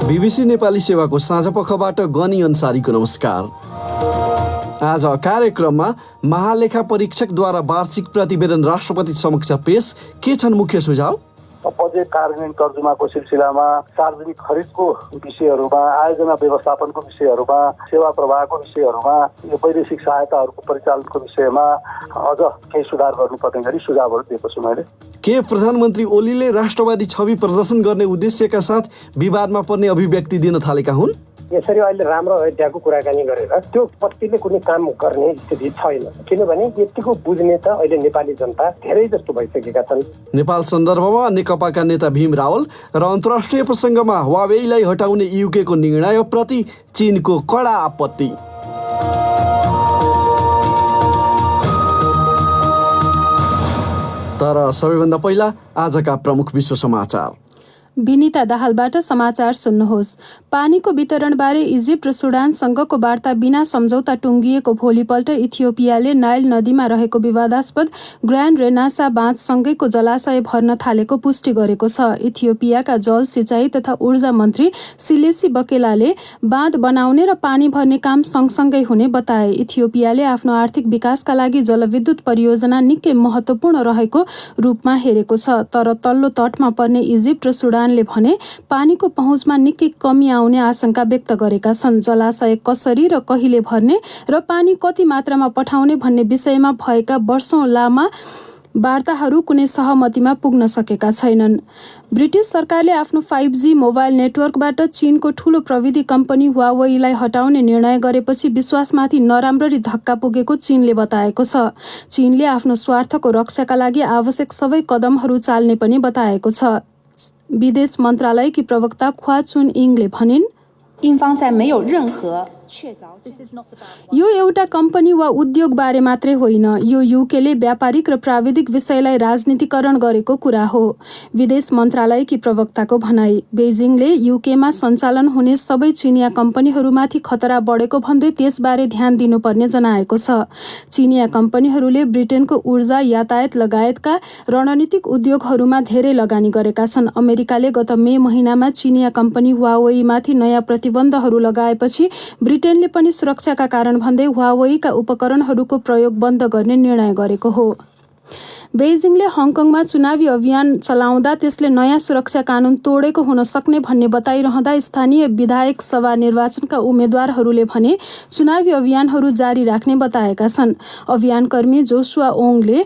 BBC Nepali सेवाको साँझपखबाट गनी अन्सारीको नमस्कार। आज कार्यक्रममा महालेखा परीक्षकद्वारा वार्षिक प्रतिवेदन राष्ट्रपति समक्ष पेश, के छन् मुख्य सुझाव? बजेट कार्यान्वयन तर्जुमाको सिलसिलामा सार्वजनिक खरिदको विषयहरूमा, आयोजना व्यवस्थापनको विषयहरूमा, सेवा प्रवाहको विषयहरूमा, यो वैदेशिक सहायताहरूको परिचालनको विषयमा अझ केही सुधार गर्नुपर्ने गरी सुझावहरू दिएको छु मैले। के प्रधानमन्त्री ओलीले राष्ट्रवादी छवि प्रदर्शन गर्ने उद्देश्यका साथ विवादमा पर्ने अभिव्यक्ति दिन थालेका हुन्? यसरी अहिले राम्रो अयोध्याको कुराकानी गरेर त्यो पत्तिले कुनै काम गर्ने स्थिति छैन, किनभने यतिको बुझ्ने त अहिले नेपाली जनता धेरै जस्तो भइसकेका छन्। नेपाल सन्दर्भमा नेकपाका नेता भीम रावल र अन्तर्राष्ट्रिय प्रसङ्गमा हुवावेईलाई हटाउने युकेको निर्णयप्रति चीनको कडा आपत्ति। तर सबैभन्दा पहिला आजका प्रमुख विश्व समाचार। विनिता दाहालबाट समाचार सुन्नुहोस्। पानीको वितरणबारे इजिप्ट र सुडानसँगको वार्ता बिना सम्झौता टुङ्गिएको भोलिपल्ट इथियोपियाले नाइल नदीमा रहेको विवादास्पद ग्रान्ड रेनासा बाँधसँगैको जलाशय भर्न थालेको पुष्टि गरेको छ। इथियोपियाका जल सिँचाइ तथा ऊर्जा मन्त्री सिलेसी बकेलाले बाँध बनाउने र पानी भर्ने काम सँगसँगै हुने बताए। इथियोपियाले आफ्नो आर्थिक विकासका लागि जलविद्युत परियोजना निकै महत्त्वपूर्ण रहेको रूपमा हेरेको छ, तर तल्लो तटमा पर्ने इजिप्ट र सुडानले भने पानीको पहुँचमा निकै कमी आउने आशंका व्यक्त गरेका छन्। जलाशय कसरी र कहिले भर्ने र पानी कति मात्रामा पठाउने भन्ने विषयमा भएका वर्षौं लामा वार्ताहरू कुनै सहमतिमा पुग्न सकेका छैनन्। ब्रिटिस सरकारले आफ्नो 5G मोबाइल नेटवर्कबाट चीनको ठूलो प्रविधि कम्पनी हुवावेईलाई हटाउने निर्णय गरेपछि विश्वासमाथि नराम्ररी धक्का पुगेको चीनले बताएको छ। चीनले आफ्नो स्वार्थको रक्षाका लागि आवश्यक सबै कदमहरू चाल्ने पनि बताएको छ। विदेश मन्त्रालयकी प्रवक्ता ख्वा चुन इङले भनिन्, यो एउटा कम्पनी वा उद्योग बारे मात्रै होइन, यो युकेले व्यापारिक र प्राविधिक विषयलाई राजनीतिकरण गरेको कुरा हो। विदेश मन्त्रालयकी प्रवक्ताको भनाई। बेजिङले युकेमा सञ्चालन हुने सबै चिनिया कम्पनीहरूमाथि खतरा बढेको भन्दै त्यसबारे ध्यान दिनुपर्ने जनाएको छ। चिनिया कम्पनीहरूले ब्रिटेनको ऊर्जा, यातायात लगायतका रणनीतिक उद्योगहरूमा धेरै लगानी गरेका छन्। अमेरिकाले गत मे महिनामा चिनिया कम्पनी हुवावेईमाथि नयाँ प्रतिबन्धहरू लगाएपछि ब्रिटेनले पनि सुरक्षाका कारण भन्दै हुवावेईका उपकरणहरूको प्रयोग बन्द गर्ने निर्णय गरेको हो। बेजिङले हङकङमा चुनावी अभियान चलाउँदा त्यसले नयाँ सुरक्षा कानून तोडेको हुन सक्ने भन्ने बताइरहँदा स्थानीय विधायक सभा निर्वाचनका उम्मेद्वारहरूले भने चुनावी अभियानहरू जारी राख्ने बताएका छन्। अभियानकर्मी जोसुआ ओङले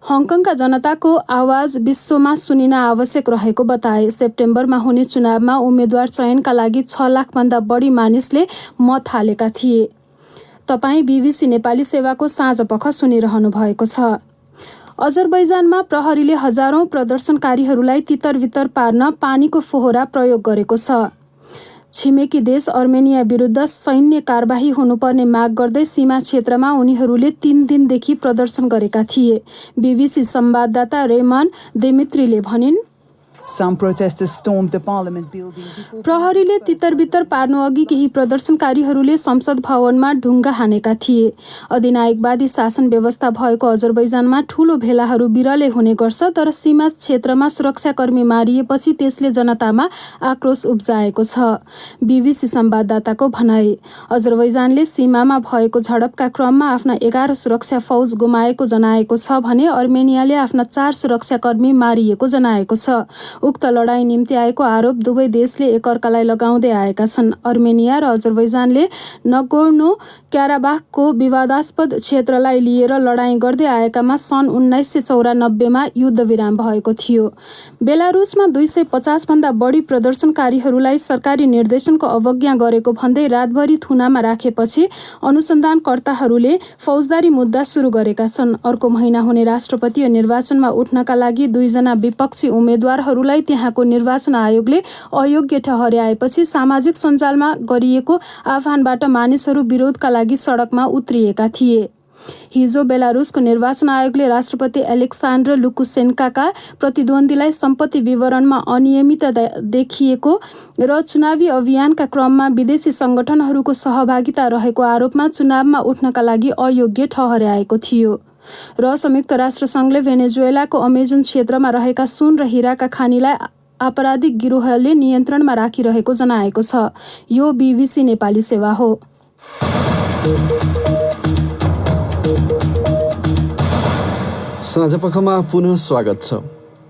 हङकङका जनताको आवाज विश्वमा सुनिन आवश्यक रहेको बताए। सेप्टेम्बरमा हुने चुनावमा उम्मेद्वार चयनका लागि 6 लाखभन्दा बढी मानिसले मत हालेका थिए। तपाईँ बीबीसी नेपाली सेवाको साँझपख सुनिरहनु भएको छ। अजरबैजानमा प्रहरीले हजारौं प्रदर्शनकारीहरूलाई तितरबितर पार्न पानीको फोहरा प्रयोग गरेको छ। छिमेकी देश अर्मेनिया विरुद्ध सैन्य कारबाही हुनुपर्ने माग गर्दै सीमा क्षेत्रमा उनीहरूले 3 दिनदेखि प्रदर्शन गरेका थिए। बीबीसी संवाददाता रेमन दिमित्रीले भनिन्, प्रहरीले तितरबितर पार्नु अघि केही प्रदर्शनकारीहरूले संसद भवनमा ढुङ्गा हानेका थिए। अधिनायकवादी शासन व्यवस्था भएको अजरबैजानमा ठूलो भेलाहरू बिरलै हुने गर्छ, तर सीमा क्षेत्रमा सुरक्षाकर्मी मारिएपछि त्यसले जनतामा आक्रोश उब्जाएको छ। बीबीसी संवाददाताको भनाई। अजरबैजानले सीमामा भएको झडपका क्रममा आफ्ना 11 सुरक्षा फौज गुमाएको जनाएको छ भने अर्मेनियाले आफ्ना 4 सुरक्षाकर्मी मारिएको जनाएको छ। उक्त लडाईँ निम्ति आएको आरोप दुवै देशले एकअर्कालाई लगाउँदै आएका छन्। अर्मेनिया र अजरबैजानले नगोर्नो क्याराबाखको विवादास्पद क्षेत्रलाई लिएर लडाईँ गर्दै आएकामा सन् 1994 मा युद्धविराम भएको थियो। बेलारुसमा 250 भन्दा बढी प्रदर्शनकारीहरूलाई सरकारी निर्देशनको अवज्ञा गरेको भन्दै रातभरि थुनामा राखेपछि अनुसन्धानकर्ताहरूले फौजदारी मुद्दा सुरु गरेका छन्। अर्को महिना हुने राष्ट्रपतीय निर्वाचनमा उठ्नका लागि 2 जना विपक्षी उम्मेद्वारहरूलाई त्यहाँको निर्वाचन आयोगले अयोग्य ठहर्याएपछि सामाजिक सञ्जालमा गरिएको आह्वानबाट मानिसहरू विरोधका लागि सडकमा उत्रिएका थिए। हिजो बेलारुसको निर्वाचन आयोगले राष्ट्रपति एलेक्सान्द्र लुकासेन्काका प्रतिद्वन्द्वीलाई सम्पत्ति विवरणमा अनियमितता देखिएको र चुनावी अभियानका क्रममा विदेशी संगठनहरूको सहभागिता रहेको आरोपमा चुनावमा उठ्नका लागि अयोग्य ठहर्याएको थियो। र संयुक्त राष्ट्र संघले भेनेजुएलाको अमेजन क्षेत्रमा रहेका सुन र हिराका खानीलाई आपराधिक गिरोहले नियन्त्रणमा राखिरहेको जनाएको छ। यो BBC नेपाली सेवा हो। साँझपखमा पुनः स्वागत छ।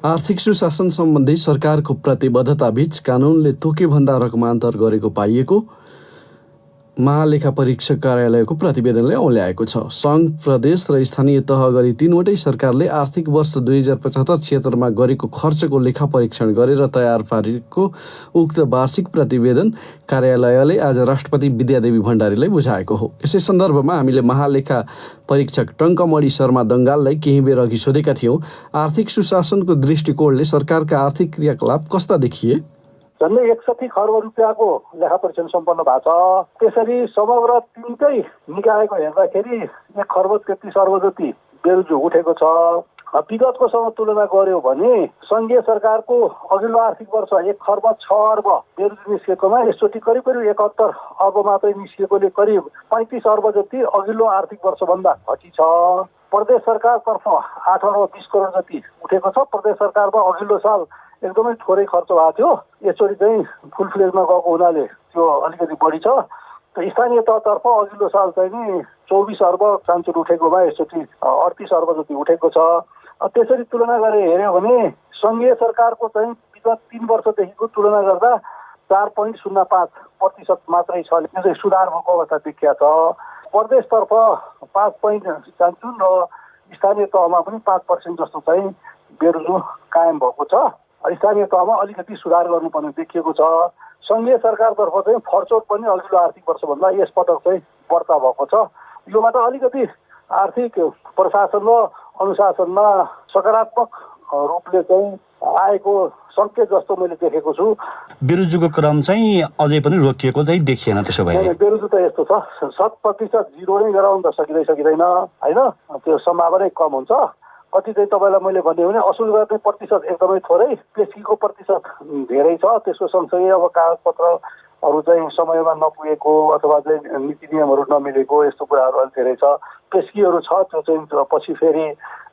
आर्थिक सुशासन सम्बन्धी सरकारको प्रतिबद्धता बीच कानुनले तोकेभन्दा रकमान्तर गरेको पाइएको महालेखा परीक्षक कार्यालयको प्रतिवेदनले औल्याएको छ। सङ्घ, प्रदेश र स्थानीय तह गरी 3वटै सरकारले आर्थिक वर्ष 2075-76मा गरेको खर्चको लेखा परीक्षण गरेर तयार पारेको उक्त वार्षिक प्रतिवेदन कार्यालयले आज राष्ट्रपति विद्यादेवी भण्डारीलाई बुझाएको हो। यसै सन्दर्भमा हामीले महालेखा परीक्षक टङ्कमणि शर्मा दङ्गाललाई केही बेर अघि सोधेका थियौँ। आर्थिक सुशासनको दृष्टिकोणले सरकारका आर्थिक क्रियाकलाप कस्ता देखिए? झन्डै 61 खर्ब रुपियाँको लेखा परीक्षण सम्पन्न भएको छ। त्यसरी समग्र 3टै निकायको हेर्दाखेरि 1 खर्ब 33 अर्ब जति बेरोजगार उठेको छ। विगतकोसँग तुलना गर्यो भने सङ्घीय सरकारको अघिल्लो आर्थिक वर्ष 1 खर्ब 6 अर्ब बेरोजगार निस्किएकोमा यसचोटि करिब 71 अर्ब मात्रै निस्किएकोले करिब 35 अर्ब जति अघिल्लो आर्थिक वर्षभन्दा घटी छ। प्रदेश सरकारतर्फ 8 अर्ब 20 करोड जति उठेको छ। प्रदेश सरकारमा अघिल्लो साल एकदमै थोरै खर्च भएको थियो, यसचोटि चाहिँ फुल फ्लेजमा गएको हुनाले त्यो अलिकति बढी छ। स्थानीय तहतर्फ अघिल्लो साल चाहिँ नि 24 अर्ब चान्चुर उठेकोमा यसचोटि 38 अर्ब जति उठेको छ। त्यसरी तुलना गरेर हेऱ्यो भने सङ्घीय सरकारको चाहिँ विगत 3 वर्षदेखिको तुलना गर्दा 4.05% मात्रै छ। यो चाहिँ सुधार भएको अवस्था देखिया छ। प्रदेशतर्फ 5 चान्चुर र स्थानीय तहमा पनि 5% जस्तो चाहिँ बेरोजगार कायम भएको छ। स्थानीय तहमा अलिकति सुधार गर्नुपर्ने देखिएको छ। सङ्घीय सरकारतर्फ चाहिँ फर्चोट पनि अघिल्लो आर्थिक वर्षभन्दा यसपटक चाहिँ बढ्ता भएको छ। योबाट अलिकति आर्थिक प्रशासन र अनुशासनमा सकारात्मक रूपले चाहिँ आएको सङ्केत जस्तो मैले देखेको छु। बेरोजगारको क्रम चाहिँ अझै पनि रोकिएको चाहिँ देखिएन। त्यसो भए बेरोजगार त यस्तो छ, 100% जिरो नै गराउन त सकिँदैन होइन, त्यो सम्भावना कम हुन्छ। कति चाहिँ तपाईँलाई मैले भन्ने हो भने असुल गर्ने प्रतिशत एकदमै थोरै, पेस्कीको प्रतिशत धेरै छ। त्यसको सँगसँगै अब कागजपत्रहरू चाहिँ समयमा नपुगेको अथवा चाहिँ नीति नियमहरू नमिलेको यस्तो कुराहरू अलिक धेरै छ। पेस्कीहरू छ, त्यो चाहिँ पछि फेरि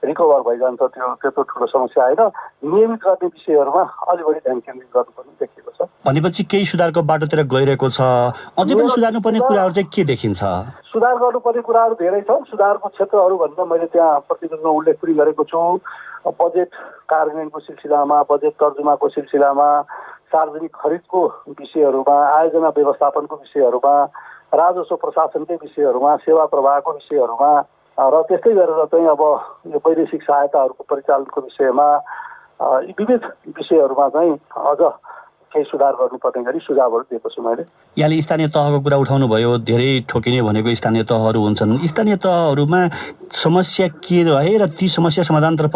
रिकभर भइजान्छ, त्यो त्यत्रो ठुलो समस्या होइन। नियमित गर्ने विषयहरूमा अलि बढी ध्यान केन्द्रित गर्नुपर्ने देखिएको छ। भनेपछि केही सुधारको बाटोतिर गइरहेको छ। अझै पनि सुधार्नुपर्ने कुराहरू चाहिँ के देखिन्छ? सुधार गर्नुपर्ने कुराहरू धेरै छन्। सुधारको क्षेत्रहरू भन्दा मैले त्यहाँ प्रतिवेदनमा उल्लेख पनि गरेको छु। बजेट कार्यान्वयनको सिलसिलामा, बजेट तर्जुमाको सिलसिलामा, सार्वजनिक खरिदको विषयहरूमा, आयोजना व्यवस्थापनको विषयहरूमा, राजस्व प्रशासनकै विषयहरूमा, सेवा प्रवाहको विषयहरूमा र त्यस्तै गरेर चाहिँ अब यो वैदेशिक सहायताहरूको परिचालनको विषयमा विविध विषयहरूमा चाहिँ अझ केही सुधार गर्नुपर्ने गरी सुझावहरू दिएको छु मैले। यहाँले स्थानीय तहको कुरा उठाउनु भयो। धेरै ठोकिने भनेको स्थानीय तहहरू हुन्छन्। स्थानीय तहहरूमा समस्या के रहे र ती समस्या समाधानतर्फ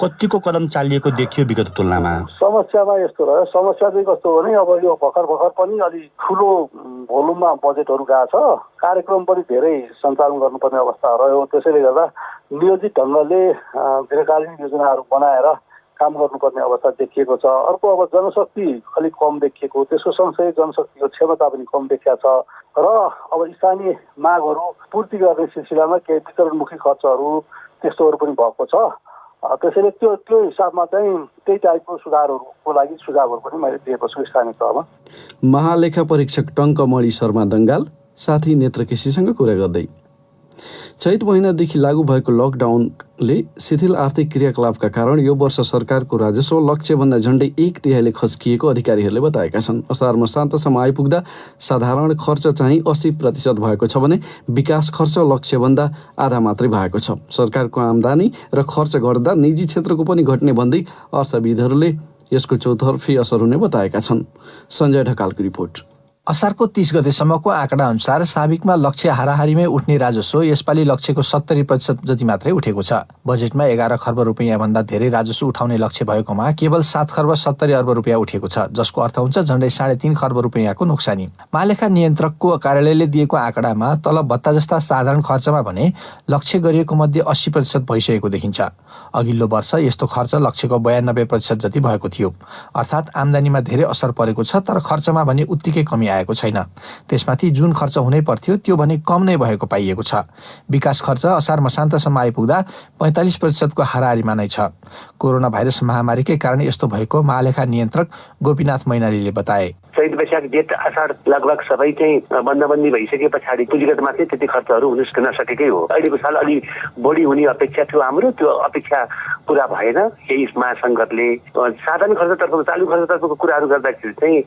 कतिको कदम चालिएको देखियो विगत तुलनामा? समस्यामा यस्तो रह्यो। समस्या चाहिँ कस्तो भने अब यो भर्खर पनि अलि ठुलो भोल्युममा बजेटहरू गएको छ। कार्यक्रम पनि धेरै सञ्चालन गर्नुपर्ने अवस्था रह्यो। त्यसैले गर्दा नियोजित ढङ्गले दीर्घकालीन योजनाहरू बनाएर काम गर्नुपर्ने अवस्था देखिएको छ। अर्को अब जनशक्ति अलिक कम देखिएको, त्यसको सँगसँगै जनशक्तिको क्षमता पनि कम देखिएको छ र अब स्थानीय मागहरू पूर्ति गर्ने सिलसिलामा केही वितरणमुखी खर्चहरू त्यस्तोहरू पनि भएको छ। त्यसैले त्यो हिसाबमा चाहिँ त्यही टाइपको सुधारहरूको लागि सुझावहरू पनि मैले दिएको छु स्थानीय तहमा। महालेखा परीक्षक टङ्कमणि शर्मा दङ्गाल साथी नेत्र केसीसँग कुरा गर्दै। चैत महिनादेखि लागू भएको लकडाउनले शिथिल आर्थिक क्रियाकलापका कारण यो वर्ष सरकारको राजस्व लक्ष्यभन्दा झन्डै 1/3 खस्किएको अधिकारीहरूले बताएका छन्। असारमा शान्तसम्म आइपुग्दा साधारण खर्च चाहिँ 80% भएको छ भने विकास खर्च लक्ष्यभन्दा आधा मात्रै भएको छ। सरकारको आम्दानी र खर्च घट्दा निजी क्षेत्रको पनि घट्ने भन्दै अर्थविदहरूले यसको चौतर्फी असर हुने बताएका छन्। सञ्जय ढकालको रिपोर्ट। असारको 30 गतेसम्मको आँकडा अनुसार साबिकमा लक्ष्य हाराहारीमै उठ्ने राजस्व यसपालि लक्ष्यको 70% जति मात्रै उठेको छ। बजेटमा 11 खर्ब रुपियाँ भन्दा धेरै राजस्व उठाउने लक्ष्य भएकोमा केवल 7 खर्ब 70 अर्ब रुपियाँ उठेको छ, जसको अर्थ हुन्छ झन्डै 3.5 खर्ब रुपियाँको नोक्सानी। महालेखा नियन्त्रकको कार्यालयले दिएको आँकडामा तलब भत्ता जस्ता साधारण खर्चमा भने लक्ष्य गरिएको मध्ये 80% भइसकेको देखिन्छ। अघिल्लो वर्ष यस्तो खर्च लक्ष्यको 92% जति भएको थियो। अर्थात् आम्दानीमा धेरै असर परेको छ, तर खर्चमा भने उत्तिकै कमी आएको छैन। त्यसमाथि जुन खर्च हुनै पर्थ्यो त्यो भने कम नै भएको पाइएको छ। विकास खर्च असार मसान्तसम्म आइपुग्दा 45% हाराहारीमा नै छ। कोरोना भाइरस महामारीकै कारण यस्तो भएको महालेखा नियन्त्रक गोपीनाथ मैनालीले बताए। चैत वैशाख जेठ आषाढ लगभग सबै चाहिँ बन्दबन्दी भइसके पछाडि पुँजीगतमा चाहिँ त्यति खर्चहरू हुन नसकेकै हो। अहिलेको साल अलि बढी हुने अपेक्षा थियो हाम्रो, त्यो अपेक्षा पुरा भएन। यही महासङ्कटले साधारण खर्चतर्फको चालु खर्चतर्फको कुराहरू गर्दाखेरि चाहिँ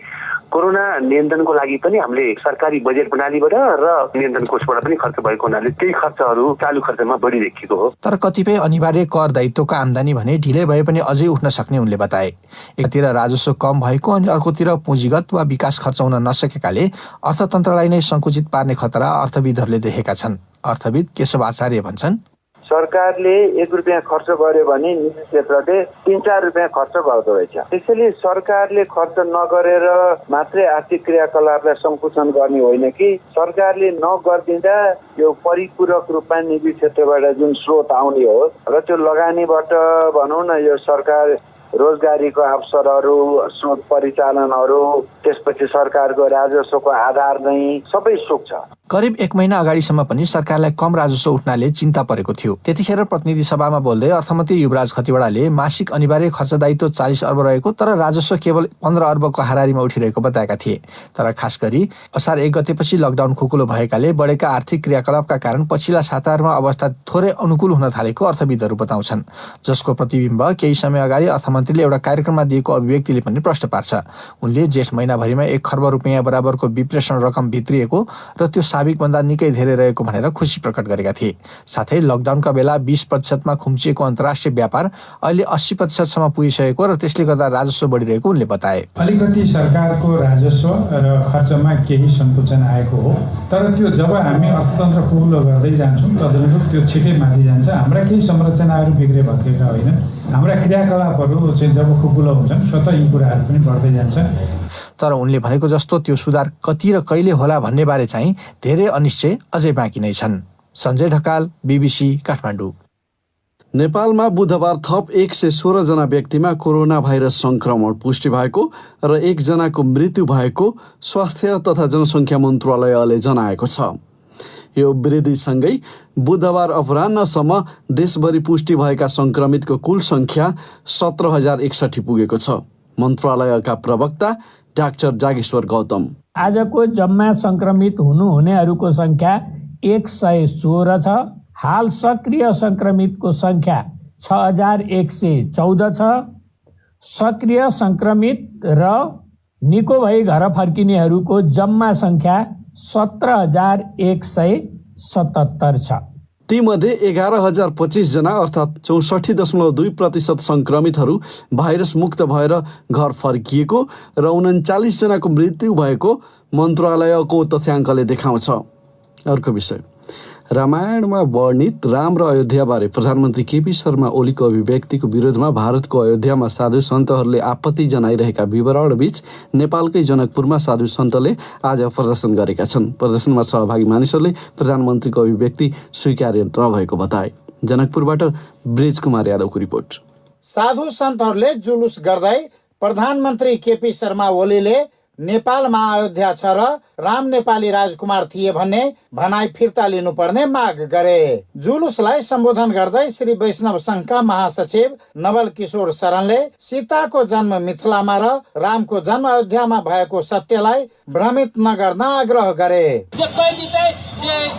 कोरोना नियन्त्रणको लागि पनि हामीले सरकारी बजेट प्रणालीबाट र नियन्त्रण कोषबाट पनि खर्च भएको हुनाले त्यही खर्चहरू चालु खर्चमा बढी देखिएको हो। तर कतिपय अनिवार्य कर दायित्वका आम्दानी भने ढिलै भए पनि अझै उठ्न सक्ने उनले बताए। एकतिर राजस्व कम भएको अनि अर्कोतिर पुँजीगत वा विकास खर्च हुन नसकेकाले अर्थतन्त्रलाई नै सङ्कुचित पार्ने खतरा अर्थविदहरूले देखेका छन्। अर्थविद केशव आचार्य भन्छन्, सरकारले 1 रुपियाँ खर्च गर्यो भने निजी क्षेत्रले 3-4 रुपियाँ खर्च गर्दो रहेछ। त्यसैले सरकारले खर्च नगरेर मात्रै आर्थिक क्रियाकलापलाई सङ्कुचन गर्ने होइन कि सरकारले नगरिदिँदा यो परिपूरक रूपमा निजी क्षेत्रबाट जुन स्रोत आउने हो र त्यो लगानीबाट भनौँ न यो सरकार रोजगारीको अवसरहरू, स्रोत परिचालनहरू, त्यसपछि सरकारको राजस्वको आधार नै सबै सुक्छ। करिब 1 महिना अगाडिसम्म पनि सरकारलाई कम राजस्व उठ्नाले चिन्ता परेको थियो। त्यतिखेर प्रतिनिधि सभामा बोल्दै अर्थमन्त्री युवराज खतिवडाले मासिक अनिवार्य खर्च दायित्व 40 अर्ब रहेको तर राजस्व केवल 15 अर्बको हाराहारीमा उठिरहेको बताएका थिए। तर खास गरी असार 1 गतेपछि लकडाउन खुकुलो भएकाले बढेका आर्थिक क्रियाकलापका कारण पछिल्ला साताहरूमा अवस्था थोरै अनुकूल हुन थालेको अर्थविदहरू बताउँछन्, जसको प्रतिबिम्ब केही समय अगाडि अर्थमन्त्रीले एउटा कार्यक्रममा दिएको अभिव्यक्तिले पनि प्रश्न पार्छ। उनले जेठ महिनाभरिमा 1 खर्ब रुपियाँ बराबरको विप्रेषण रकम भित्रिएको र त्यो साबिकभन्दा निकै धेरै रहेको भनेर खुसी प्रकट गरेका थिए। साथै लकडाउनका बेला 20% खुम्चिएको अन्तर्राष्ट्रिय व्यापार अहिले 80% पुगिसकेको र त्यसले गर्दा राजस्व बढिरहेको उनले बताए। अलिकति सरकारको राजस्व र खर्चमा केही सङ्कुचन आएको हो, तर त्यो जब हामी अर्थतन्त्र खुकुलो गर्दै जान्छौँ तदनुरूप त्यो छिटै माथि जान्छ। हाम्रा केही संरचनाहरू बिग्रे भत्केका होइन, हाम्रा क्रियाकलापहरू चाहिँ जब खुकुलो हुन्छन् स्वतः यी कुराहरू पनि बढ्दै जान्छ। तर उनले भनेको जस्तो त्यो सुधार कति र कहिले होला भन्ने बारे चाहिँ धेरै अनिश्चय अझै बाँकी नै छन्। सञ्जय ढकाल, BBC, काठमाडौँ। नेपालमा बुधबार थप 116 जना व्यक्तिमा कोरोना भाइरस संक्रमण पुष्टि भएको र 1 जनाको मृत्यु भएको स्वास्थ्य तथा जनसङ्ख्या मन्त्रालयले जनाएको छ। यो वृद्धिसँगै बुधबार अपराह्नसम्म देशभरि पुष्टि भएका संक्रमितको कुल सङ्ख्या 17,061 पुगेको छ। मन्त्रालयका प्रवक्ता डाक्टर जागेश्वर गौतम, आजको जम्मा संक्रमित हुनेहरूको संख्या 116 छ। हाल सक्रिय संक्रमितको संख्या 6,114 छ। सक्रिय संक्रमित र निको भई घर फर्किनेहरूको जम्मा संख्या 17,177 छ। तीमध्ये 11,025 जना अर्थात् 64.2% संक्रमितहरू भाइरस मुक्त भएर घर फर्किएको र 39 जनाको मृत्यु भएको मन्त्रालयको तथ्याङ्कले देखाउँछ। अर्को विषय, रामायणमा वर्णित राम र अयोध्याबारे प्रधानमन्त्री केपी शर्मा ओलीको अभिव्यक्तिको विरोधमा भारतको अयोध्यामा साधु सन्तहरूले आपत्ति जनाइरहेका विवरणबीच नेपालकै जनकपुरमा साधु सन्तले आज प्रदर्शन गरेका छन्। प्रदर्शनमा सहभागी मानिसहरूले प्रधानमन्त्रीको अभिव्यक्ति स्वीकार्य नभएको बताए। जनकपुरबाट ब्रिज कुमार यादवको रिपोर्ट। साधु सन्तहरूले जुलुस गर्दै प्रधानमन्त्री केपी शर्मा ओलीले नेपालमा अयोध्या छ र राम नेपाली राजकुमार थिए भन्ने भनाइ फिर्ता लिनुपर्ने माग गरे। जुलुसलाई सम्बोधन गर्दै श्री वैष्णव संघका महासचिव नवल किशोर शरणले सीताको जन्म मिथिलामा र रामको जन्म अयोध्यामा भएको सत्यलाई भ्रमित नगर्न आग्रह गरे।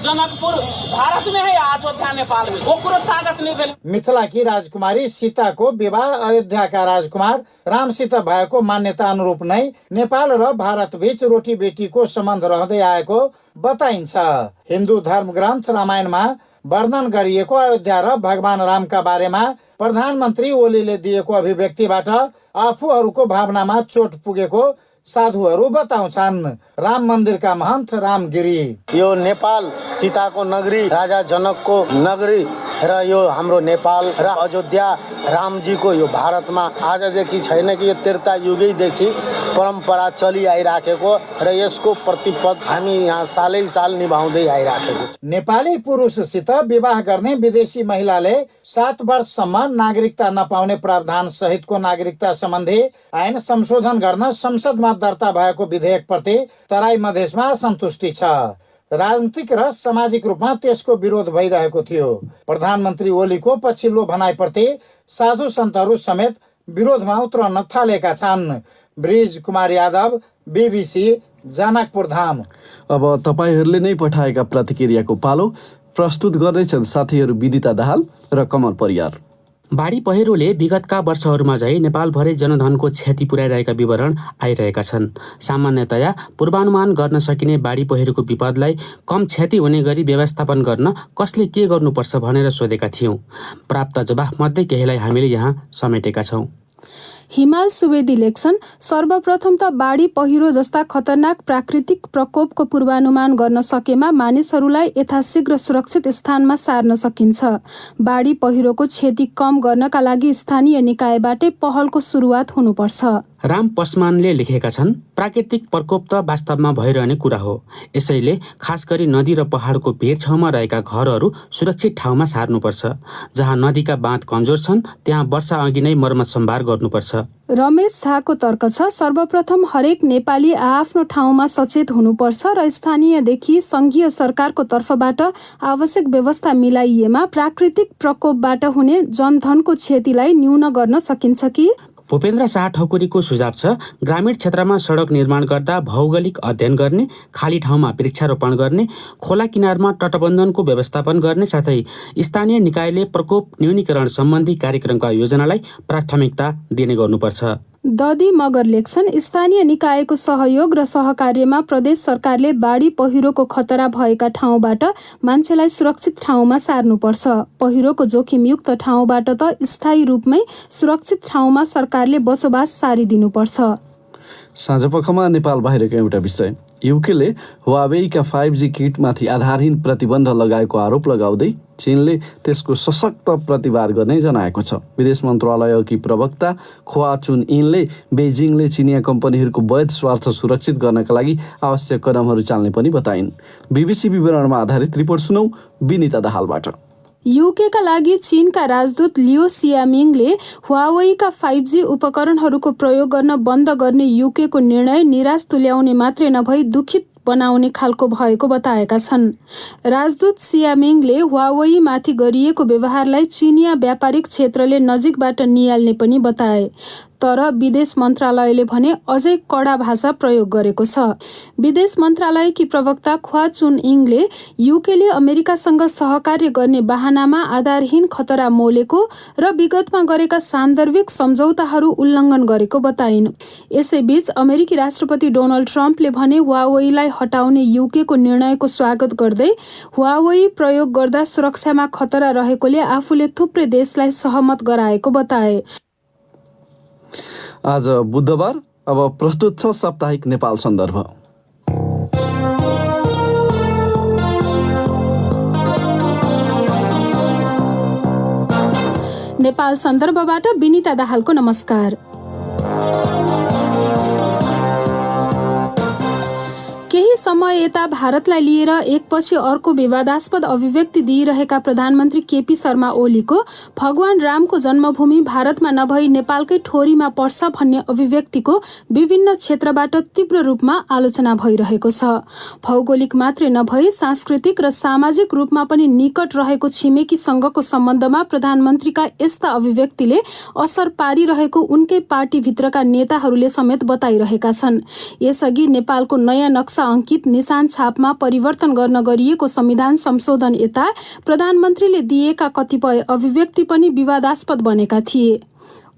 जनकपुर भारत में है, अयोध्या नेपाल में, वो कुरो ताकत नहीं भेल। मिथिला की राजकुमारी सीताको विवाह अयोध्याका राजकुमार रामसित भएको मान्यता अनुरूप नै नेपाल र भारत बीच रोटी बेटीको सम्बन्ध रहँदै आएको बताइन्छ। हिन्दू धर्म ग्रन्थ रामायणमा वर्णन गरिएको अयोध्या र भगवान रामका बारेमा प्रधानमन्त्री ओलीले दिएको अभिव्यक्तिबाट आफूहरूको भावनामा चोट पुगेको साधुहरू बताउँछन्। राम मन्दिरका महन्त रामगिरी, यो नेपाल सीताको नगरी, राजा जनकको नगरी र यो हाम्रो नेपाल र अयोध्या रामजीको यो भारतमा आजदेखि छैन कि यो त्रेता युगैदेखि परम्परा चलि आइराखेको र यसको प्रतिपद हामी यहाँ सालै साल निभाउँदै आइराखेको। नेपाली पुरुषसित विवाह गर्ने विदेशी महिलाले 7 वर्षसम्म नागरिकता नपाउने प्रावधान सहितको नागरिकता सम्बन्धी ऐन संशोधन गर्न संसदमा संसदमा दर्ता भएको विधेयकप्रति तराई मधेसमा असन्तुष्टि छ। राजनीतिक र सामाजिक रूपमा त्यसको विरोध भइरहेको थियो। प्रधानमन्त्री ओलीको पछिल्लो भनाइप्रति साधु सन्तहरू समेत विरोधमा उत्रन थालेका छन्। Bridge Kumar Yadav, BBC, Janakpur Dham. अब तपाईहरूले नै पठाएका प्रतिक्रियाको पालो प्रस्तुत गर्दैछन् साथीहरू विदिता दाहाल र कमल परियार। बाढी पहिरोले विगतका वर्षहरूमा झै नेपालभरै जनधनको क्षति पुर्याइरहेका विवरण आइरहेका छन्। सामान्यतया पूर्वानुमान गर्न सकिने बाढी पहिरोको विपदलाई कम क्षति हुने गरी व्यवस्थापन गर्न कसले के गर्नुपर्छ भनेर सोधेका थियौँ। प्राप्त जवाफमध्ये केहीलाई हामीले यहाँ समेटेका छौँ। हिमाल सुवेदी लेख्छन्, सर्वप्रथम त बाढी पहिरो जस्ता खतरनाक प्राकृतिक प्रकोपको पूर्वानुमान गर्न सकेमा मानिसहरूलाई यथाशीघ्र सुरक्षित स्थानमा सार्न सकिन्छ। बाढी पहिरोको क्षति कम गर्नका लागि स्थानीय निकायबाटै पहलको सुरुवात हुनुपर्छ। राम पस्मानले लेखेका छन्, प्राकृतिक प्रकोप त वास्तवमा भइरहने कुरा हो। यसैले खास गरी नदी र पहाडको भेरछाउमा रहेका घरहरू सुरक्षित ठाउँमा सार्नुपर्छ। जहाँ नदीका बाँध कमजोर छन् त्यहाँ वर्षा अघि नै मर्मत सम्भार गर्नुपर्छ। रमेश झाको तर्क छ, सर्वप्रथम हरेक नेपाली आफ्नो ठाउँमा सचेत हुनुपर्छ र स्थानीयदेखि संघीय सरकारको तर्फबाट आवश्यक व्यवस्था मिलाइएमा प्राकृतिक प्रकोपबाट हुने जनधनको क्षतिलाई न्यून गर्न सकिन्छ कि? भूपेन्द्र शाह ठकुरीको सुझाव छ, ग्रामीण क्षेत्रमा सडक निर्माण गर्दा भौगोलिक अध्ययन गर्ने, खाली ठाउँमा वृक्षारोपण गर्ने, खोला किनारमा तटबन्धनको व्यवस्थापन गर्ने साथै स्थानीय निकायले प्रकोप न्यूनीकरण सम्बन्धी कार्यक्रमका योजनालाई प्राथमिकता दिने गर्नुपर्छ। ददी मगर लेख्छन्, स्थानीय निकायको सहयोग र सहकार्यमा प्रदेश सरकारले बाढी पहिरोको खतरा भएका ठाउँबाट मान्छेलाई सुरक्षित ठाउँमा सार्नुपर्छ। पहिरोको जोखिमयुक्त ठाउँबाट त स्थायी रूपमै सुरक्षित ठाउँमा सरकारले बसोबास सारिदिनुपर्छ। साँझपखमा नेपाल बाहिरको एउटा विषय, युकेले हुवावेईका 5G किटमाथि आधारहीन प्रतिबन्ध लगाएको आरोप लगाउँदै चीनले त्यसको सशक्त प्रतिवाद गर्ने जनाएको छ। विदेश मन्त्रालयकी प्रवक्ता खोआ चुन इनले बेजिङले चिनिया कम्पनीहरूको वैध स्वार्थ सुरक्षित गर्नका लागि आवश्यक कदमहरू चाल्ने पनि बताइन्। BBC विवरणमा आधारित रिपोर्ट सुनौ विनिता दाहालबाट। युकेका लागि चीनका राजदूत लियो सियामिङले हुवावेईका 5G उपकरणहरूको प्रयोग गर्न बन्द गर्ने युकेको निर्णय निराश तुल्याउने मात्रै नभई दुखित बनाउने खालको भएको बताएका छन्। राजदूत सियामिङले हुवावेईमाथि गरिएको व्यवहारलाई चीनिया व्यापारिक क्षेत्रले नजिकबाट नियाल्ने पनि बताए। तर विदेश मन्त्रालयले भने अझै कडा भाषा प्रयोग गरेको छ। विदेश मन्त्रालयकी प्रवक्ता ख्वा चुन इङले युकेले अमेरिकासँग सहकार्य गर्ने बहानामा आधारहीन खतरा मोलेको र विगतमा गरेका सान्दर्भिक सम्झौताहरू उल्लङ्घन गरेको बताइन्। यसैबीच अमेरिकी राष्ट्रपति डोनाल्ड ट्रम्पले भने हुवावेईलाई हटाउने युकेको निर्णयको स्वागत गर्दै हुवावेई प्रयोग गर्दा सुरक्षामा खतरा रहेकोले आफूले थुप्रै देशलाई सहमत गराएको बताए। आज बुधबार, अब प्रस्तुत छ साप्ताहिक नेपाल सन्दर्भ। नेपाल सन्दर्भबाट विनिता दाहालको नमस्कार। केही समय यता भारतलाई लिएर एकपछि अर्को विवादास्पद अभिव्यक्ति दिइरहेका प्रधानमन्त्री केपी शर्मा ओलीको भगवान रामको जन्मभूमि भारतमा नभई नेपालकै ठोरीमा पर्छ भन्ने अभिव्यक्तिको विभिन्न क्षेत्रबाट तीव्र रूपमा आलोचना भइरहेको छ। भौगोलिक मात्रै नभई सांस्कृतिक र सामाजिक रूपमा पनि निकट रहेको छिमेकीसँगको सम्बन्धमा प्रधानमन्त्रीका यस्ता अभिव्यक्तिले असर पारिरहेको उनकै पार्टीभित्रका नेताहरूले समेत बताइरहेका छन्। यसअघि नेपालको नयाँ नक्सा अंकित निशान छापमा परिवर्तन गर्न गरिएको संविधान संशोधन यता प्रधानमन्त्रीले दिएका कतिपय अभिव्यक्ति पनि विवादास्पद बनेका थिए।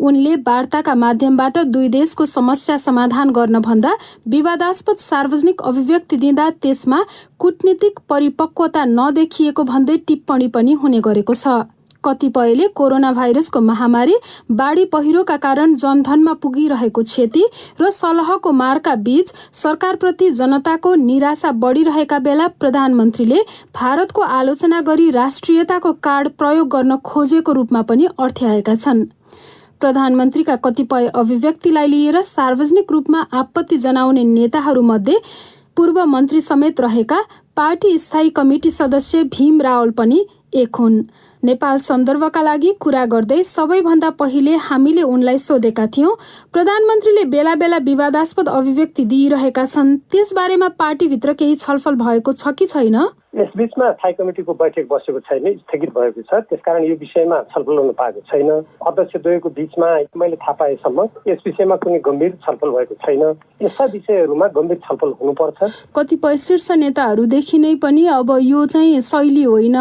उनले वार्ताका माध्यमबाट दुई देशको समस्या समाधान गर्न भन्दा विवादास्पद सार्वजनिक अभिव्यक्ति दिँदा त्यसमा कूटनीतिक परिपक्वता नदेखिएको भन्दै टिप्पणी पनि हुने गरेको छ। कतिपयले कोरोना भाइरसको महामारी, बाढी पहिरोका कारण जनधनमा पुगिरहेको क्षति र सलहको मारका बीच सरकारप्रति जनताको निराशा बढिरहेका बेला प्रधानमन्त्रीले भारतको आलोचना गरी राष्ट्रियताको कार्ड प्रयोग गर्न खोजेको रूपमा पनि अर्थ्याएका छन्। प्रधानमन्त्रीका कतिपय अभिव्यक्तिलाई लिएर सार्वजनिक रूपमा आपत्ति जनाउने नेताहरूमध्ये पूर्व मन्त्री समेत रहेका पार्टी स्थायी कमिटी सदस्य भीम रावल पनि एक हुन्। नेपाल सन्दर्भका लागि कुरा गर्दै सबैभन्दा पहिले हामीले उनलाई सोधेका थियौं, प्रधानमन्त्रीले बेला बेला विवादास्पद अभिव्यक्ति दिइरहेका छन्, त्यसबारेमा पार्टीभित्र केही छलफल भएको छ कि छैन? यसबीचमा स्थायी कमिटीको बैठक बसेको छैन, स्थगित भएको छ। त्यसकारण यो विषयमा छलफल हुन पाएको छैन। अध्यक्षद्वयको बीचमा मैले थाहा पाएसम्म यस विषयमा कुनै गम्भीर छलफल भएको छैन। यस्ता विषयहरूमा गम्भीर छलफल हुनुपर्छ। कतिपय शीर्ष नेताहरूदेखि नै पनि अब यो चाहिँ शैली होइन,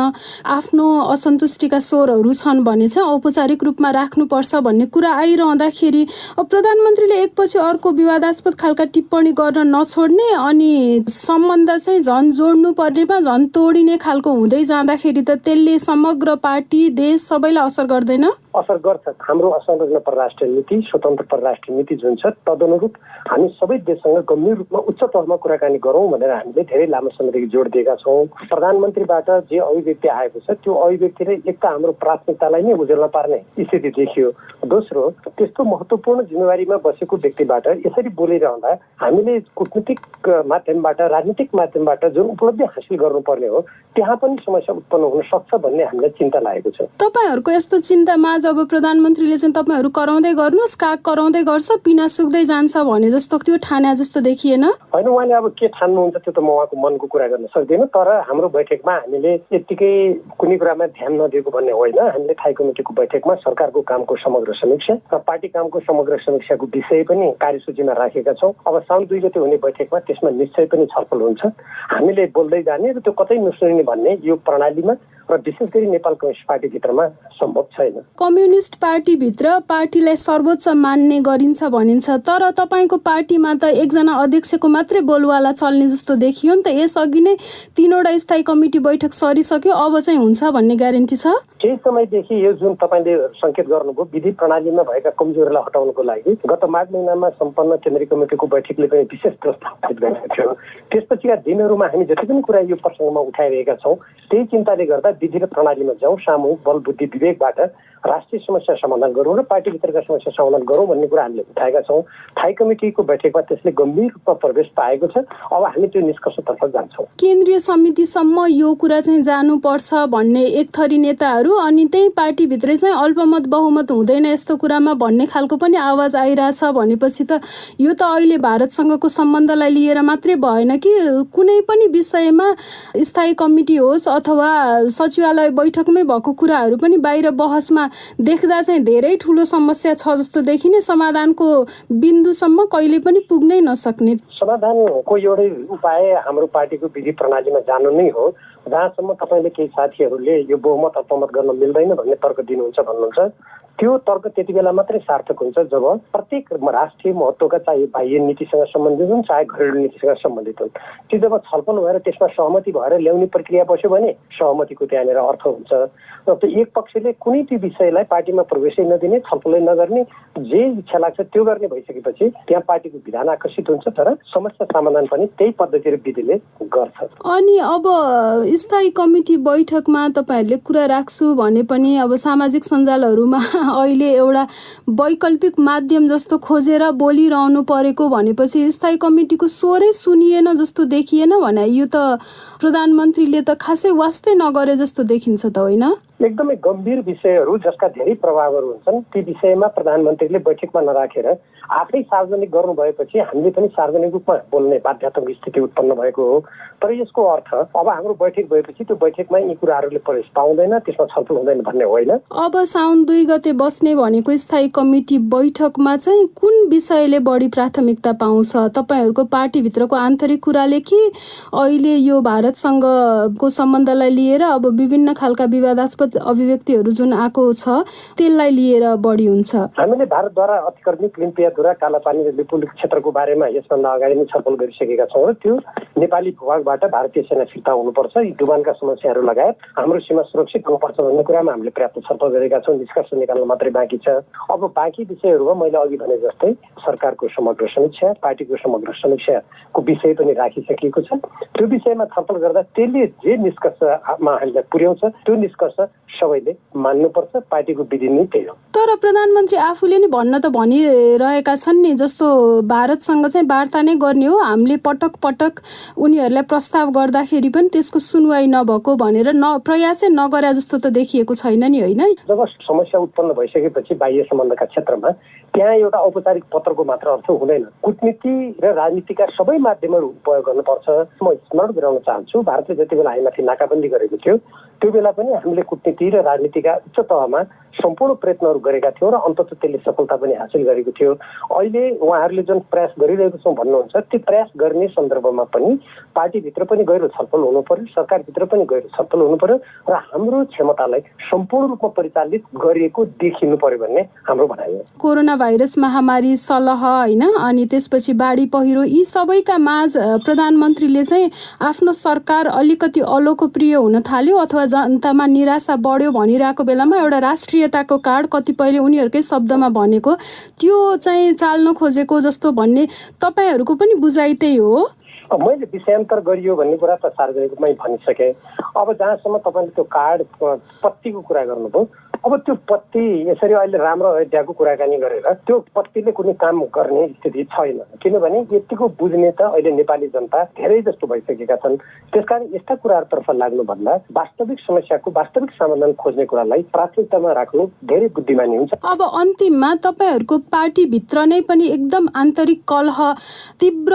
आफ्नो असन्तुष्टिका स्वरहरू छन् भने चाहिँ औपचारिक रूपमा राख्नुपर्छ भन्ने कुरा आइरहँदाखेरि प्रधानमन्त्रीले एकपछि अर्को विवादास्पद खालका टिप्पणी गर्न नछोड्ने अनि सम्बन्ध चाहिँ झन् जोड्नु पर्नेमा झन् तोडिने खालको हुँदै जाँदाखेरि त त्यसले समग्र पार्टी, देश सबैलाई असर गर्दैन? असर गर्छ। हाम्रो असंलग्न परराष्ट्र नीति, स्वतन्त्र परराष्ट्र नीति जुन छ तदनुरूप हामी सबै देशसँग गम्भीर रूपमा उच्च तहमा कुराकानी गरौँ भनेर हामीले धेरै लामो समयदेखि जोड दिएका छौँ। प्रधानमन्त्रीबाट जे अभिव्यक्ति आएको छ त्यो अभिव्यक्तिले एक त हाम्रो प्राथमिकतालाई नै उजेलमा पार्ने स्थिति देखियो। दोस्रो, त्यस्तो महत्त्वपूर्ण जिम्मेवारीमा बसेको व्यक्तिबाट यसरी बोलिरहँदा हामीले कूटनीतिक माध्यमबाट, राजनीतिक माध्यमबाट जुन उपलब्धि हासिल गर्नुपर्ने हो त्यहाँ पनि समस्या उत्पन्न हुन सक्छ भन्ने हामीलाई चिन्ता लागेको छ। तपाईहरुको यस्तो चिन्तामा जब प्रधानमन्त्रीले चाहिँ तपाईहरु कराउँदै गर्नुस्, काग कराउँदै गर्छ, पिना सुक्दै जान्छ भने जस्तो त्यो ठान्या जस्तो देखिएन? हैन, उहाँले अब के ठान्नुहुन्छ त्यो त म उहाँको मनको कुरा गर्न सक्दिनँ। तर हाम्रो बैठकमा हामीले यतिकै कुनै कुरामा ध्यान नदिएको भन्ने होइन। हामीले स्थायी कमिटीको बैठकमा सरकारको कामको समग्र समीक्षा र पार्टी कामको समग्र समीक्षाको विषय पनि कार्यसूचीमा राखेका छौँ। अब साउन 2 गते हुने बैठकमा त्यसमा निश्चय पनि छलफल हुन्छ। हामीले बोल्दै जाने र त्यो कतै नसुनिने भन्ने यो प्रणालीमा र विशेष गरी नेपाल कम्युनिस्ट पार्टीभित्रमा सम्भव छैन। कम्युनिस्ट पार्टीभित्र पार्टीलाई सर्वोच्च मान्ने गरिन्छ भनिन्छ, तर तपाईको पार्टीमा त एकजना अध्यक्षको मात्रै बोलवाला चल्ने जस्तो देखियो नि त। यसअघि नै 3वटा स्थायी कमिटी बैठक सरिसक्यो, अब चाहिँ हुन्छ भन्ने ग्यारेन्टी छ? केही समयदेखि यो जुन तपाईले संकेत गर्नुभयो विधि प्रणालीमा भएका कमजोरीलाई हटाउनको लागि गत माघ महिनामा सम्पन्न केन्द्रीय कमिटीको बैठकले पनि विशेष प्रस्ताव पारित गरेको थियो। त्यसपछिका दिनहरूमा हामी जति पनि कुरा यो प्रसङ्गमा उठाइरहेका छौँ त्यही चिन्ताले गर्दा विधि र प्रणालीमा जाउँ, सामूहिक बल बुद्धि विवेकबाट राष्ट्रिय समस्या समाधान गरौँ र पार्टीभित्रका समस्या समाधान गरौँ भन्ने कुरा हामीले उठाएका छौँ। स्थायी कमिटीको बैठकमा त्यसले गम्भीर रूपमा प्रवेश पाएको छ। अब हामी त्यो निष्कर्षतर्फ जान्छौँ। केन्द्रीय समितिसम्म यो कुरा चाहिँ जानुपर्छ भन्ने एक थरी नेताहरू अनि त्यही पार्टीभित्रै चाहिँ अल्पमत बहुमत हुँदैन यस्तो कुरामा भन्ने खालको पनि आवाज आइरहेछ भनेपछि त यो त अहिले भारतसँगको सम्बन्धलाई लिएर मात्रै भएन कि कुनै पनि विषयमा स्थायी कमिटी होस् अथवा सचिवालय बैठकमै भएको कुराहरू पनि बाहिर बहसमा देख्दा चाहिँ धेरै ठुलो समस्या छ जस्तो देखिने, समाधानको बिन्दुसम्म कहिले पनि पुग्नै नसक्ने। समाधानको एउटै उपाय हाम्रो पार्टीको विधि प्रणालीमा जानु नै हो। जहाँसम्म तपाईँले केही साथीहरूले यो बहुमत अल्पमत गर्न मिल्दैन भन्ने तर्क दिनुहुन्छ भन्नुहुन्छ, त्यो तर्क त्यति बेला मात्रै सार्थक हुन्छ जब प्रत्येक राष्ट्रिय महत्त्वका चाहे बाह्य नीतिसँग सम्बन्धित हुन् चाहे घरेलु नीतिसँग सम्बन्धित हुन्, त्यो जब छलफल भएर त्यसमा सहमति भएर ल्याउने प्रक्रिया बस्यो भने सहमतिको त्यहाँनिर अर्थ हुन्छ। र त्यो एक पक्षले कुनै त्यो विषयलाई पार्टीमा प्रवेशै नदिने, छलफलै नगर्ने, जे इच्छा लाग्छ त्यो गर्ने भइसकेपछि त्यहाँ पार्टीको विधान आकर्षित हुन्छ, तर समस्या समाधान पनि त्यही पद्धति र विधिले गर्छ। अनि अब स्थायी कमिटी बैठकमा तपाईहरूले कुरा राख्छु भने पनि अब सामाजिक सञ्जालहरूमा अहिले एउटा वैकल्पिक माध्यम जस्तो खोजेर बोलिरहनु परेको भनेपछि स्थायी कमिटीको स्वरै सुनिएन जस्तो देखिएन भने यो त प्रधानमन्त्रीले त खासै वास्तै नगरे जस्तो देखिन्छ त होइन? एकदमै गम्भीर विषयहरू जसका धेरै प्रभावहरू हुन्छन् ती विषयमा प्रधानमन्त्रीले बैठकमा नराखेर आफै सार्वजनिक गर्नु भएपछि हामीले पनि सार्वजनिक रूपमा बोल्ने बाध्यात्मक स्थिति उत्पन्न भएको हो। तर यसको अर्थ अब हाम्रो बैठक भएपछि त्यो बैठकमा यी कुराहरूले प्रवेश पाउँदैन, त्यसमा छलफल हुँदैन भन्ने होइन। अब साउन 2 गते बस्ने भनेको स्थायी कमिटी बैठकमा चाहिँ कुन विषयले बढी प्राथमिकता पाउँछ? तपाईँहरूको पार्टीभित्रको आन्तरिक कुराले कि अहिले यो भारतसँगको सम्बन्धलाई लिएर अब विभिन्न खालका विवादास्पद अभिव्यक्तिहरू जुन आएको छ त्यसलाई लिएर बढी हुन्छ? हामीले भारतद्वारा अतिक्रमित लिम्पियाधुरा, कालापानी र लिपुल क्षेत्रको बारेमा यसभन्दा अगाडि नै छलफल गरिसकेका छौँ र त्यो नेपाली भूभागबाट भारतीय सेना फिर्ता हुनुपर्छ, यी डुबानका समस्याहरू लगायत हाम्रो सीमा सुरक्षित हुनुपर्छ भन्ने कुरामा हामीले पर्याप्त छलफल गरेका छौँ। निष्कर्ष निकाल्न मात्रै बाँकी छ। अब बाँकी विषयहरूमा मैले अघि भने जस्तै सरकारको समग्र समीक्षा, पार्टीको समग्र समीक्षाको विषय पनि राखिसकिएको छ। त्यो विषयमा छलफल गर्दा त्यसले जे निष्कर्षमा हामीलाई पुर्याउँछ त्यो निष्कर्ष सबैले मान्नुपर्छ। पार्टीको विधि नै त्यही हो। तर प्रधानमन्त्री आफूले नि भन्न त भनिरहेका छन् नि, जस्तो भारतसँग चाहिँ वार्ता नै गर्ने हो, हामीले पटक पटक उनीहरूलाई प्रस्ताव गर्दाखेरि पनि त्यसको सुनवाई नभएको भनेर प्रयासै नगरे जस्तो त देखिएको छैन नि, होइन? जब समस्या उत्पन्न भइसकेपछि बाह्य सम्बन्धका क्षेत्रमा त्यहाँ एउटा औपचारिक पत्रको मात्र अर्थ हुँदैन। कूटनीति र राजनीतिका सबै माध्यमहरू उपयोग गर्नुपर्छ। म स्मरण गराउन चाहन्छु, भारतले जति बेला हामीमाथि नाकाबन्दी गरेको थियो त्यो बेला पनि हामीले कूटनीति र राजनीतिका उच्च तहमा सम्पूर्ण प्रयत्नहरू गरेका थियौँ र अन्ततः त्यसले सफलता पनि हासिल गरेको थियो। अहिले उहाँहरूले जुन प्रयास गरिरहेको छौँ भन्नुहुन्छ, त्यो प्रयास गर्ने सन्दर्भमा पनि पार्टीभित्र पनि गहिरो छलफल हुनु पर्यो, सरकारभित्र पनि गहिरो छलफल हुनु पर्यो र हाम्रो क्षमतालाई सम्पूर्ण रूपमा परिचालित गरिएको देखिनु पर्यो भन्ने हाम्रो भनाइ हो। कोरोना भाइरस महामारी सलह, होइन, अनि त्यसपछि बाढी पहिरो, यी सबैका माझ प्रधानमन्त्रीले चाहिँ आफ्नो सरकार अलिकति अलोकप्रिय हुन थाल्यो अथवा जनतामा निराशा बढ्यो भनिरहेको बेलामा एउटा राष्ट्रियताको कार्ड कतिपयले उनीहरूकै शब्दमा भनेको त्यो चाहिँ चाल्न खोजेको जस्तो भन्ने तपाईँहरूको पनि बुझाइ त्यही हो? मैले विषयान्तर गरियो भन्ने कुरा त सार्वजनिकमै भनिसकेँ। अब जहाँसम्म तपाईँले त्यो कार्ड पत्तीको कुरा गर्नुभयो, अब त्यो पत्ती यसरी अहिले राम्रो अयोध्याको कुराकानी गरेर त्यो पत्तीले कुनै काम गर्ने स्थिति छैन, किनभने यतिको बुझ्ने त अहिले नेपाली जनता धेरै जस्तो भइसकेका छन्। त्यसकारण यस्ता कुराहरूतर्फ लाग्नुभन्दा वास्तविक समस्याको वास्तविक समाधान खोज्ने कुरालाई प्राथमिकतामा राख्नु धेरै बुद्धिमानी हुन्छ। अब अन्तिममा तपाईँहरूको पार्टीभित्र नै पनि एकदम आन्तरिक कलह तीव्र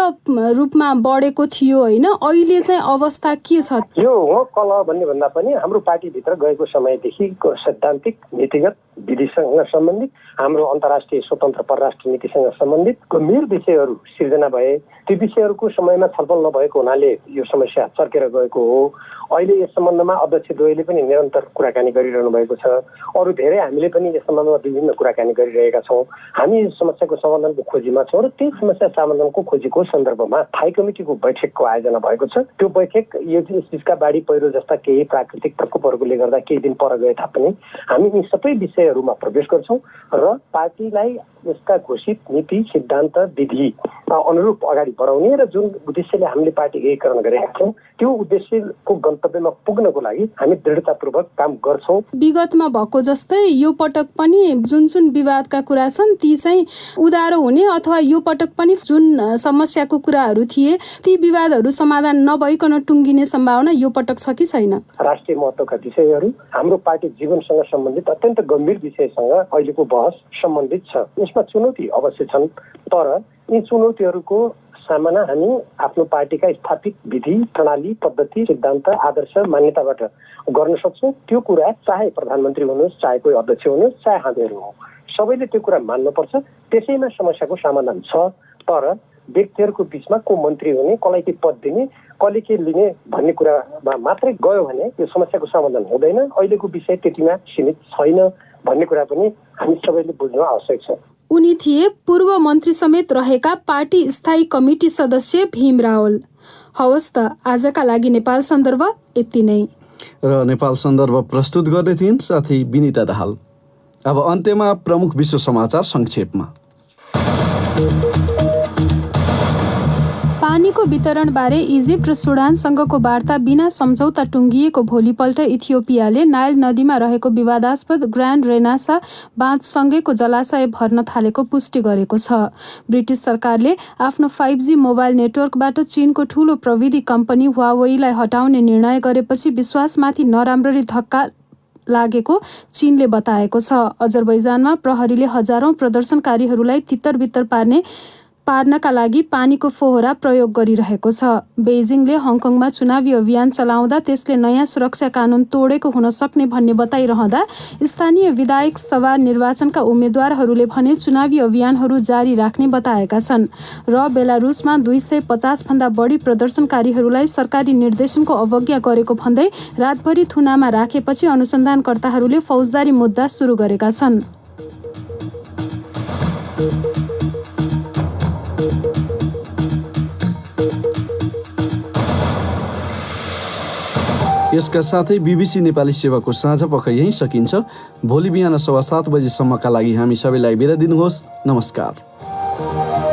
रूपमा बढेको थियो, होइन? अहिले चाहिँ अवस्था के छ? यो हो कलह भन्ने भन्दा पनि हाम्रो पार्टीभित्र गएको समयदेखि सैद्धान्तिक नीतिगत विधिसँग सम्बन्धित, हाम्रो अन्तर्राष्ट्रिय स्वतन्त्र परराष्ट्र नीतिसँग सम्बन्धित गम्भीर विषयहरू सिर्जना भए। ती विषयहरूको समयमा छलफल नभएको हुनाले यो समस्या चर्केर गएको हो। अहिले यस सम्बन्धमा अध्यक्षद्वयले पनि निरन्तर कुराकानी गरिरहनु भएको छ। अरू धेरै हामीले पनि यस सम्बन्धमा विभिन्न कुराकानी गरिरहेका छौँ। हामी यस समस्याको समाधानको खोजीमा छौँ र त्यही समस्या समाधानको खोजीको सन्दर्भमा थाई कमिटीको बैठकको आयोजना भएको छ। त्यो बैठक यो चिजका बाढी पहिरो जस्ता केही प्राकृतिक प्रकोपहरूले गर्दा केही दिन पर गए तापनि हामी यी सबै विषयहरूमा प्रवेश गर्छौँ र पार्टीलाई यसका घोषित नीति सिद्धान्त विधि अनुरूप अगाडि बढाउने र जुन उद्देश्यले हामीले पार्टी एकीकरण गरेका छौँ त्यो उद्देश्यको गन्तव्यमा पुग्नको लागि हामी दृढतापूर्वक काम गर्छौँ। विगतमा भएको जस्तै यो पटक पनि जुन विवादका कुरा छन् ती चाहिँ उधारो हुने अथवा यो पटक पनि जुन समस्याको कुराहरू थिए ती विवादहरू समाधान नभइकन टुङ्गिने सम्भावना यो पटक छ कि छैन? राष्ट्रिय महत्त्वका विषयहरू, हाम्रो पार्टी जीवनसँग सम्बन्धित अत्यन्त गम्भीर विषयसँग अहिलेको बहस सम्बन्धित छ। यसमा चुनौती अवश्य छन्, तर यी चुनौतीहरूको सामना हामी आफ्नो पार्टीका स्थापित विधि प्रणाली पद्धति सिद्धान्त आदर्श मान्यताबाट गर्न सक्छौँ। त्यो कुरा चाहे प्रधानमन्त्री हुनुहोस्, चाहे कोही अध्यक्ष हुनुहोस्, चाहे हामीहरू हौँ, सबैले त्यो कुरा मान्नुपर्छ। त्यसैमा समस्याको समाधान छ, तर व्यक्तिहरूको बिचमा को मन्त्री हुने, कसलाई के पद दिने, कसले के लिने भन्ने कुरामा मात्रै गयो भने यो समस्याको समाधान हुँदैन। अहिलेको विषय त्यतिमा सीमित छैन भन्ने कुरा पनि हामी सबैले बुझ्नु आवश्यक छ। उनी थिए पूर्व मन्त्री समेत रहेका पार्टी स्थायी कमिटी सदस्य भीम रावल। हवस् त, आजका लागि नेपाल सन्दर्भ यति नै। र नेपाल सन्दर्भ प्रस्तुत गर्दै थिइन् साथी विनिता दाहाल। अब अन्त्यमा प्रमुख विश्व समाचार संक्षेपमा। पानीको वितरणबारे इजिप्ट र सुडानसँगको वार्ता बिना सम्झौता टुङ्गिएको भोलिपल्ट इथियोपियाले नाइल नदीमा रहेको विवादास्पद ग्रान्ड रेनासा बाँधसँगैको जलाशय भर्न थालेको पुष्टि गरेको छ। ब्रिटिस सरकारले आफ्नो 5G मोबाइल नेटवर्कबाट चीनको ठूलो प्रविधि कम्पनी हुवावेईलाई हटाउने निर्णय गरेपछि विश्वासमाथि नराम्ररी धक्का लागेको चीनले बताएको छ। अजरबैजानमा प्रहरीले हजारौं प्रदर्शनकारीहरूलाई तित्तर-बित्तर पार्नका लागि पानीको फोहरा प्रयोग गरिरहेको छ। बेइजिङले हङकङमा चुनावी अभियान चलाउँदा त्यसले नयाँ सुरक्षा कानून तोडेको हुन सक्ने भन्ने बताइरहँदा स्थानीय विधायक सभा निर्वाचनका उम्मेद्वारहरूले भने चुनावी अभियानहरू जारी राख्ने बताएका छन्। र बेलारुसमा 250 भन्दा बढी प्रदर्शनकारीहरूलाई सरकारी निर्देशनको अवज्ञा गरेको भन्दै रातभरि थुनामा राखेपछि अनुसन्धानकर्ताहरूले फौजदारी मुद्दा सुरु गरेका छन्। यसका साथै बीबीसी नेपाली सेवाको साँझपख यहीँ सकिन्छ। भोलि बिहान 7:15 बजेसम्मका लागि हामी सबैलाई बिदा दिनुहोस्। नमस्कार।